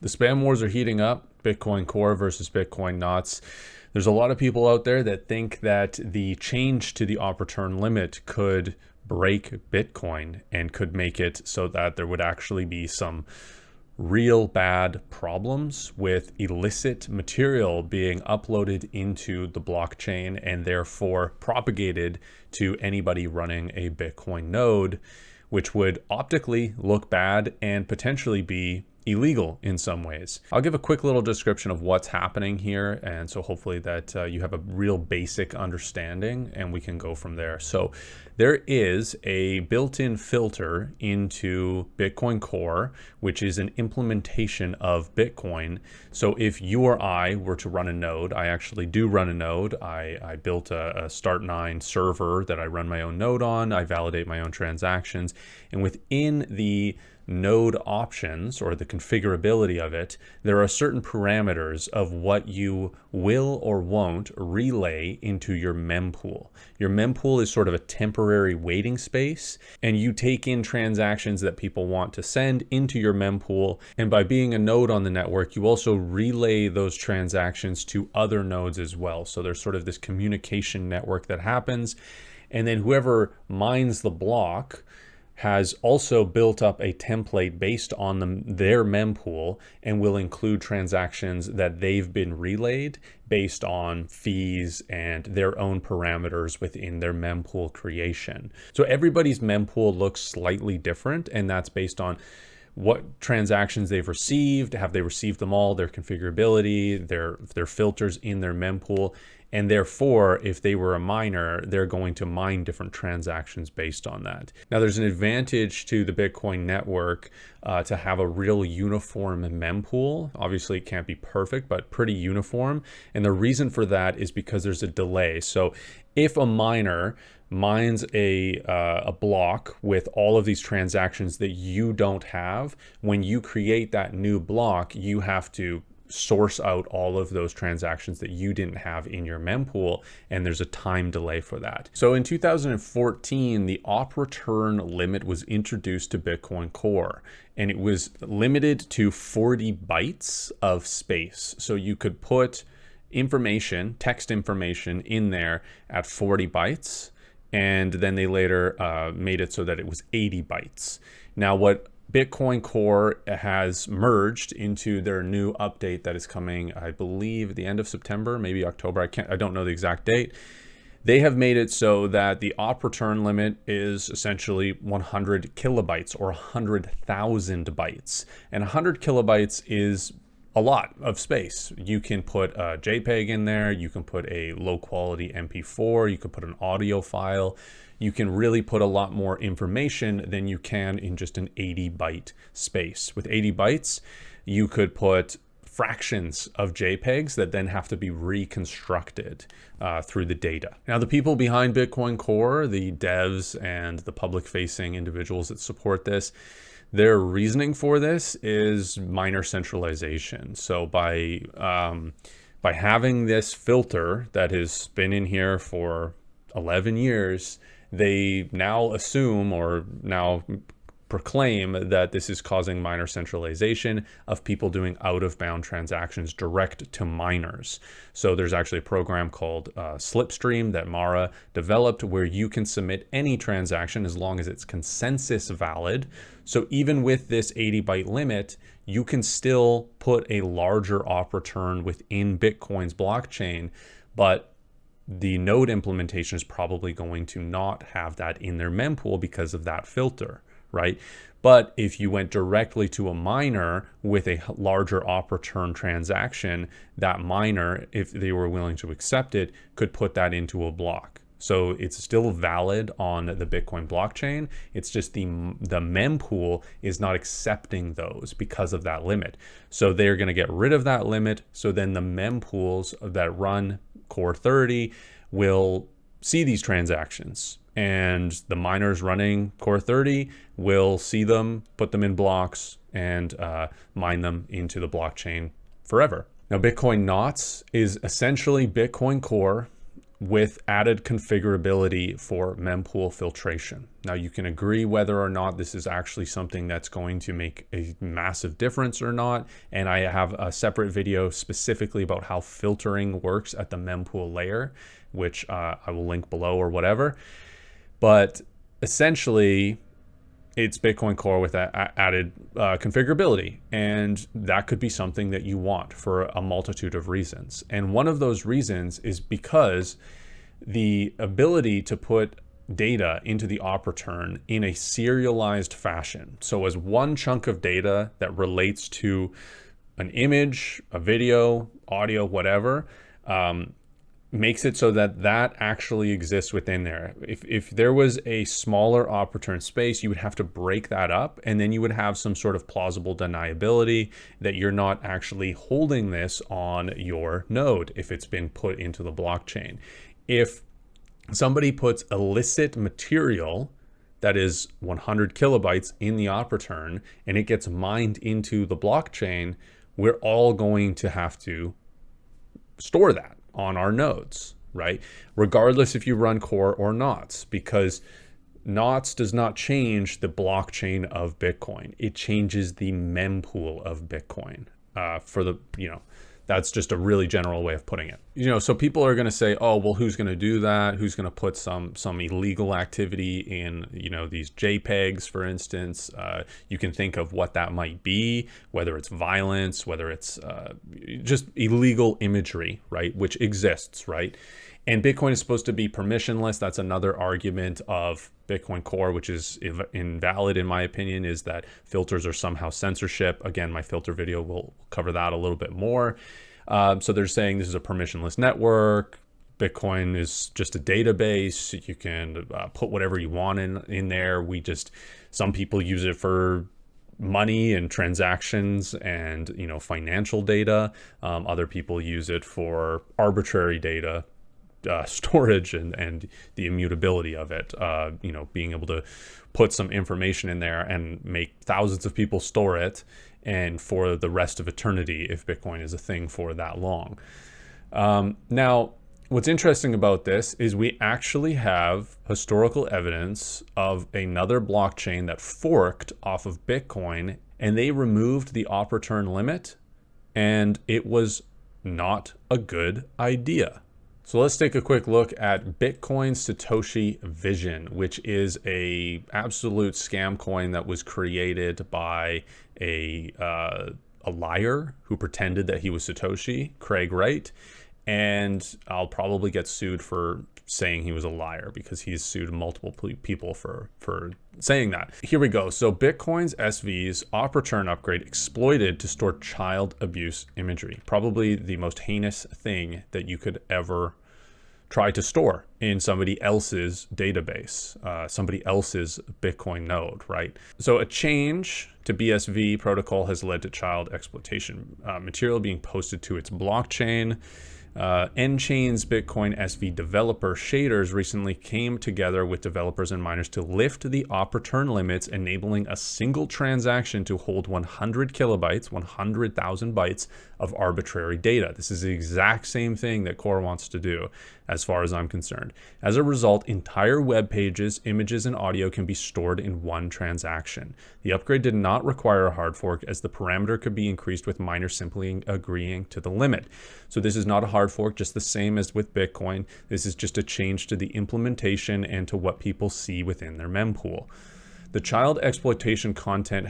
The spam wars are heating up, Bitcoin Core versus Bitcoin Knots. There's a lot of people out there that think that the change to the op return limit could break Bitcoin and could make it so that there would actually be some real bad problems with illicit material being uploaded into the blockchain and therefore propagated to anybody running a Bitcoin node, which would optically look bad and potentially be illegal in some ways. I'll give a quick little description of what's happening here, and so hopefully that you have a real basic understanding and we can go from there. So there is a built-in filter into Bitcoin Core, which is an implementation of Bitcoin. So if you or I were to run a node, I actually do run a node. I built a Start9 server that I run my own node on. I validate my own transactions, and within the node options or the configurability of it, there are certain parameters of what you will or won't relay into your mempool. Your mempool is sort of a temporary waiting space, and you take in transactions that people want to send into your mempool. And by being a node on the network, you also relay those transactions to other nodes as well. So there's sort of this communication network that happens. And then whoever mines the block has also built up a template based on their mempool and will include transactions that they've been relayed based on fees and their own parameters within their mempool creation. So everybody's mempool looks slightly different, and that's based on what transactions they've received, have they received them all, their configurability, their filters in their mempool. And therefore, if they were a miner, they're going to mine different transactions based on that. Now, there's an advantage to the Bitcoin network to have a real uniform mempool. Obviously, it can't be perfect, but pretty uniform. And the reason for that is because there's a delay. So if a miner mines a block with all of these transactions that you don't have, when you create that new block, you have to source out all of those transactions that you didn't have in your mempool, and there's a time delay for that. So in 2014, the op return limit was introduced to Bitcoin Core, and it was limited to 40 bytes of space. So you could put information, text information in there at 40 bytes, and then they later made it so that it was 80 bytes. Now, what Bitcoin Core has merged into their new update that is coming, I believe, at the end of September, maybe October. I don't know the exact date. They have made it so that the op return limit is essentially 100 kilobytes or 100,000 bytes. And 100 kilobytes is a lot of space. You can put a JPEG in there, you can put a low quality MP4, you can put an audio file. You can really put a lot more information than you can in just an 80 byte space. With 80 bytes, you could put fractions of JPEGs that then have to be reconstructed through the data. Now, the people behind Bitcoin Core, the devs and the public-facing individuals that support this, their reasoning for this is miner centralization. So by having this filter that has been in here for 11 years, they now assume or now proclaim that this is causing miner centralization of people doing out-of-bound transactions direct to miners. So there's actually a program called Slipstream that Mara developed where you can submit any transaction as long as it's consensus valid. So even with this 80 byte limit, you can still put a larger op return within Bitcoin's blockchain, but the node implementation is probably going to not have that in their mempool because of that filter, right? But if you went directly to a miner with a larger op return transaction, that miner, if they were willing to accept it, could put that into a block. So it's still valid on the Bitcoin blockchain. It's just the mempool is not accepting those because of that limit. So they're going to get rid of that limit. So then the mempools that run Core 30 will see these transactions, and the miners running Core 30 will see them, put them in blocks, and mine them into the blockchain forever. Now, Bitcoin Knots is essentially Bitcoin Core with added configurability for mempool filtration. Now you can agree whether or not this is actually something that's going to make a massive difference or not. And I have a separate video specifically about how filtering works at the mempool layer, which I will link below or whatever. But essentially, it's Bitcoin Core with added configurability. And that could be something that you want for a multitude of reasons. And one of those reasons is because the ability to put data into the op return in a serialized fashion. So as one chunk of data that relates to an image, a video, audio, whatever, makes it so that that actually exists within there. If there was a smaller op return space, you would have to break that up, and then you would have some sort of plausible deniability that you're not actually holding this on your node if it's been put into the blockchain. If somebody puts illicit material that is 100 kilobytes in the op return and it gets mined into the blockchain, we're all going to have to store that on our nodes, right? Regardless if you run Core or NOTs, because NOTs does not change the blockchain of Bitcoin. It changes the mempool of Bitcoin. That's just a really general way of putting it. So people are going to say, oh, well, who's going to do that? Who's going to put some illegal activity in, these JPEGs, for instance? You can think of what that might be, whether it's violence, whether it's just illegal imagery, right? Which exists, right? And Bitcoin is supposed to be permissionless. That's another argument of Bitcoin Core, which is invalid in my opinion, is that filters are somehow censorship. Again, my filter video will cover that a little bit more. So they're saying this is a permissionless network. Bitcoin is just a database. You can put whatever you want in there. Some people use it for money and transactions and, financial data. Other people use it for arbitrary data. Storage and the immutability of it, being able to put some information in there and make thousands of people store it, and for the rest of eternity if Bitcoin is a thing for that long. Now, what's interesting about this is we actually have historical evidence of another blockchain that forked off of Bitcoin, and they removed the op return limit, and it was not a good idea. So let's take a quick look at Bitcoin Satoshi Vision, which is a absolute scam coin that was created by a liar who pretended that he was Satoshi, Craig Wright. And I'll probably get sued for saying he was a liar because he's sued multiple people for saying that. Here we go. So Bitcoin's SV's op return upgrade exploited to store child abuse imagery. Probably the most heinous thing that you could ever try to store in somebody else's database, somebody else's Bitcoin node, right? So a change to BSV protocol has led to child exploitation material being posted to its blockchain. Nchain's Bitcoin SV developer shaders recently came together with developers and miners to lift the op return limits, enabling a single transaction to hold 100 kilobytes, 100,000 bytes of arbitrary data. This is the exact same thing that Core wants to do, as far as I'm concerned. As a result, entire web pages, images, and audio can be stored in one transaction. The upgrade did not require a hard fork, as the parameter could be increased with miners simply agreeing to the limit. So this is not a hard fork, just the same as with Bitcoin. This is just a change to the implementation and to what people see within their mempool. The child exploitation content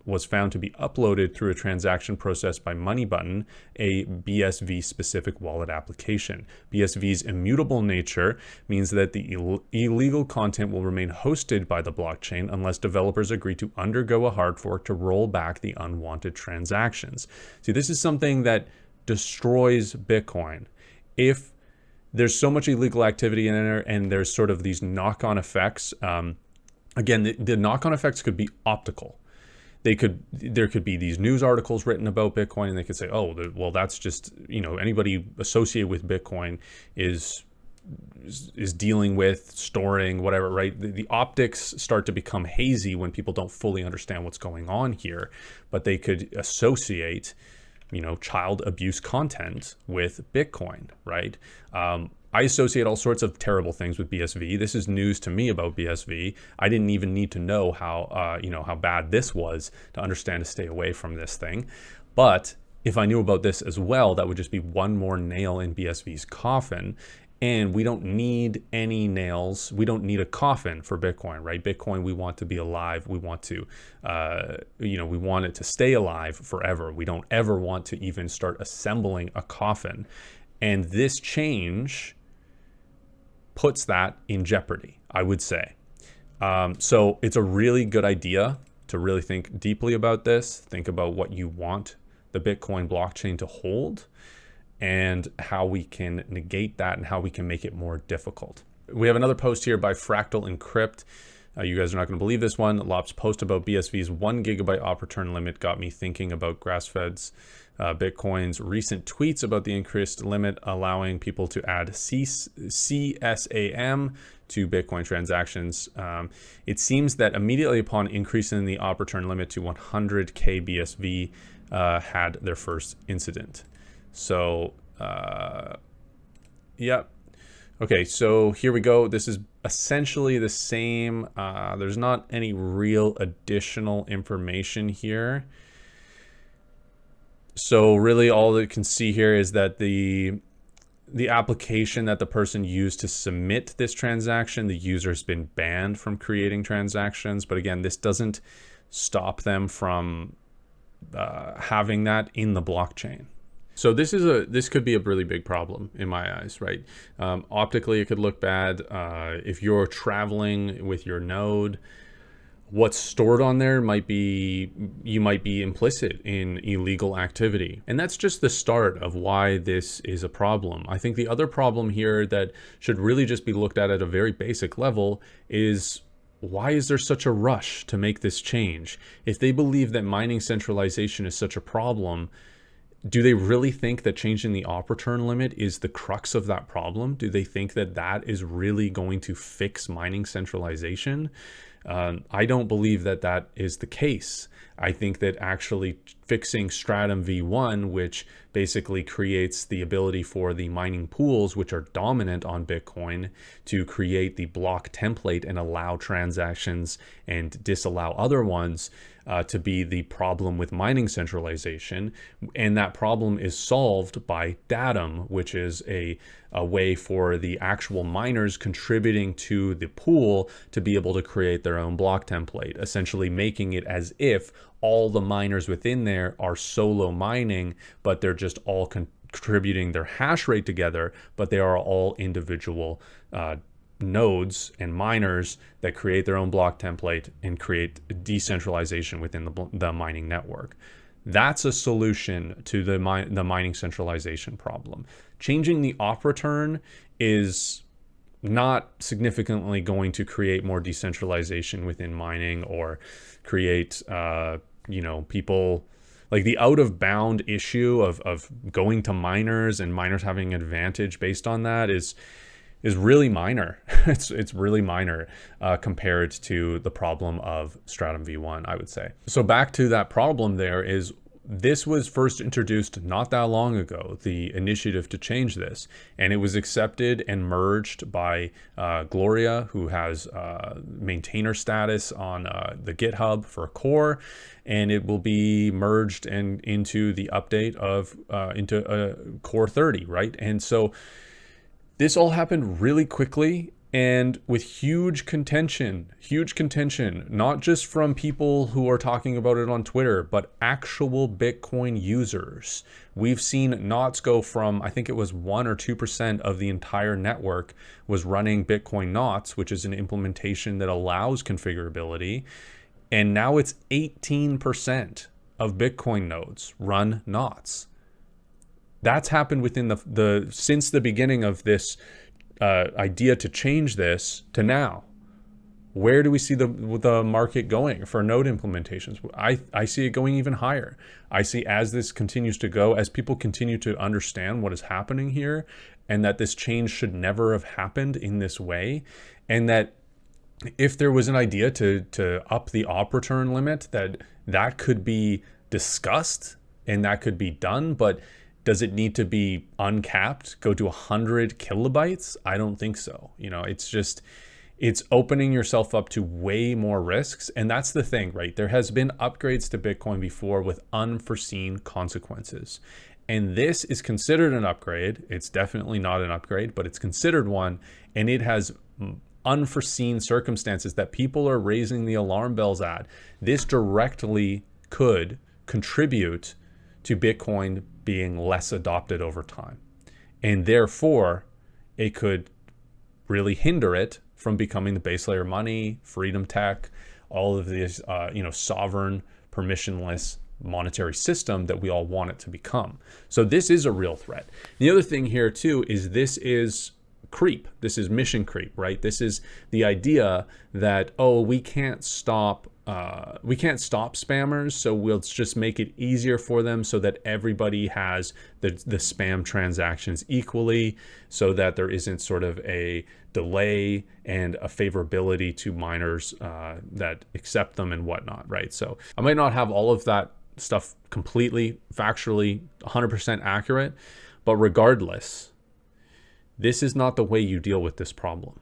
was found to be uploaded through a transaction processed by MoneyButton, a BSV-specific wallet application. BSV's immutable nature means that the illegal content will remain hosted by the blockchain unless developers agree to undergo a hard fork to roll back the unwanted transactions. See, this is something that destroys Bitcoin. If there's so much illegal activity in there and there's sort of these knock-on effects, again, the knock-on effects could be optical. There could be these news articles written about Bitcoin, and they could say, oh, well, that's just, anybody associated with Bitcoin is dealing with storing whatever, right? The optics start to become hazy when people don't fully understand what's going on here, but they could associate child abuse content with Bitcoin, right? I associate all sorts of terrible things with BSV. This is news to me about BSV. I didn't even need to know how, how bad this was to understand to stay away from this thing. But if I knew about this as well, that would just be one more nail in BSV's coffin. And we don't need any nails. We don't need a coffin for Bitcoin, right? Bitcoin, we want to be alive. We want to, we want it to stay alive forever. We don't ever want to even start assembling a coffin. And this change puts that in jeopardy, I would say. So it's a really good idea to really think deeply about this. Think about what you want the Bitcoin blockchain to hold, and how we can negate that and how we can make it more difficult. We have another post here by Fractal Encrypt. You guys are not going to believe this one. Lop's post about BSV's 1 gigabyte op return limit got me thinking about Grassfed's Bitcoin's recent tweets about the increased limit allowing people to add CSAM to Bitcoin transactions. It seems that immediately upon increasing the op return limit to 100K BSV had their first incident. So, yep. Okay, so here we go. This is essentially the same. There's not any real additional information here. So really all that you can see here is that the application that the person used to submit this transaction, the user has been banned from creating transactions. But again, this doesn't stop them from having that in the blockchain. So this could be a really big problem in my eyes, right? Optically, it could look bad. If you're traveling with your node, what's stored on there you might be implicit in illegal activity. And that's just the start of why this is a problem. I think the other problem here that should really just be looked at a very basic level is, why is there such a rush to make this change? If they believe that mining centralization is such a problem, do they really think that changing the op return limit is the crux of that problem? Do they think that that is really going to fix mining centralization? I don't believe that that is the case. I think that actually fixing Stratum V1, which basically creates the ability for the mining pools, which are dominant on Bitcoin, to create the block template and allow transactions and disallow other ones, to be the problem with mining centralization. And that problem is solved by Datum, which is a way for the actual miners contributing to the pool to be able to create their own block template, essentially making it as if all the miners within there are solo mining, but they're just all contributing their hash rate together, but they are all individual nodes and miners that create their own block template and create decentralization within the mining network. That's a solution to the mining centralization problem. Changing the op return is not significantly going to create more decentralization within mining or create, people like the out of bound issue of going to miners and miners having an advantage based on that is really minor. It's really minor compared to the problem of Stratum V1, I would say. So back to that problem there is, this was first introduced not that long ago, the initiative to change this, and it was accepted and merged by Gloria, who has maintainer status on the GitHub for core, and it will be merged into the update of into core 30, right? And so this all happened really quickly and with huge contention, not just from people who are talking about it on Twitter, but actual Bitcoin users. We've seen knots go from, I think it was 1 or 2% of the entire network was running Bitcoin knots, which is an implementation that allows configurability. And now it's 18% of Bitcoin nodes run knots. That's happened within since the beginning of this idea to change this to now. Where do we see the market going for node implementations? I see it going even higher. I see, as this continues to go, as people continue to understand what is happening here, and that this change should never have happened in this way, and that if there was an idea to up the op return limit, that could be discussed and that could be done, but Does it need to be uncapped, go to 100 kilobytes? I don't think so. You know, it's opening yourself up to way more risks. And that's the thing, right? There has been upgrades to Bitcoin before with unforeseen consequences. And this is considered an upgrade. It's definitely not an upgrade, but it's considered one. And it has unforeseen circumstances that people are raising the alarm bells at. This directly could contribute to Bitcoin being less adopted over time. And therefore, it could really hinder it from becoming the base layer money, freedom tech, all of these, sovereign, permissionless monetary system that we all want it to become. So this is a real threat. The other thing here too is this is creep. This is mission creep, right? This is the idea that, oh, we can't stop spammers, so we'll just make it easier for them so that everybody has the spam transactions equally, so that there isn't sort of a delay and a favorability to miners that accept them and whatnot, right? So I might not have all of that stuff completely factually 100% accurate, but regardless, this is not the way you deal with this problem,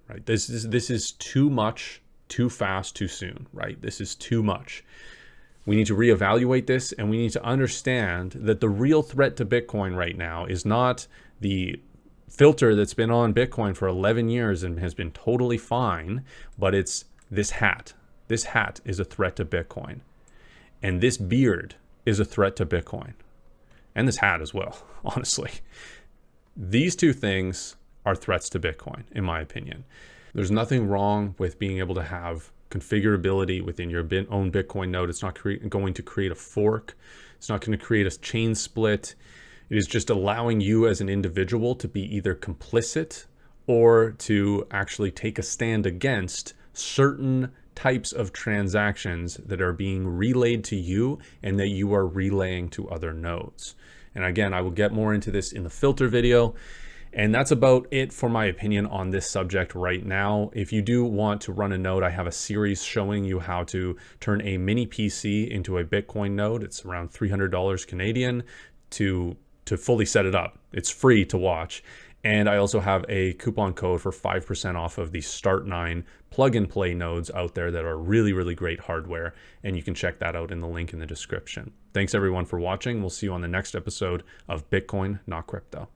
right? This is too much, too fast, too soon, right? This is too much. We need to reevaluate this, and we need to understand that the real threat to Bitcoin right now is not the filter that's been on Bitcoin for 11 years and has been totally fine, but it's this hat. This hat is a threat to Bitcoin. And this beard is a threat to Bitcoin. And this hat as well, honestly. These two things are threats to Bitcoin, in my opinion. There's nothing wrong with being able to have configurability within your own Bitcoin node. It's not going to create a fork. It's not going to create a chain split. It is just allowing you as an individual to be either complicit or to actually take a stand against certain types of transactions that are being relayed to you and that you are relaying to other nodes. And again, I will get more into this in the filter video. And that's about it for my opinion on this subject right now. If you do want to run a node, I have a series showing you how to turn a mini PC into a Bitcoin node. It's around $300 Canadian to fully set it up. It's free to watch. And I also have a coupon code for 5% off of the Start9 plug and play nodes out there that are really, really great hardware. And you can check that out in the link in the description. Thanks everyone for watching. We'll see you on the next episode of Bitcoin, Not Crypto.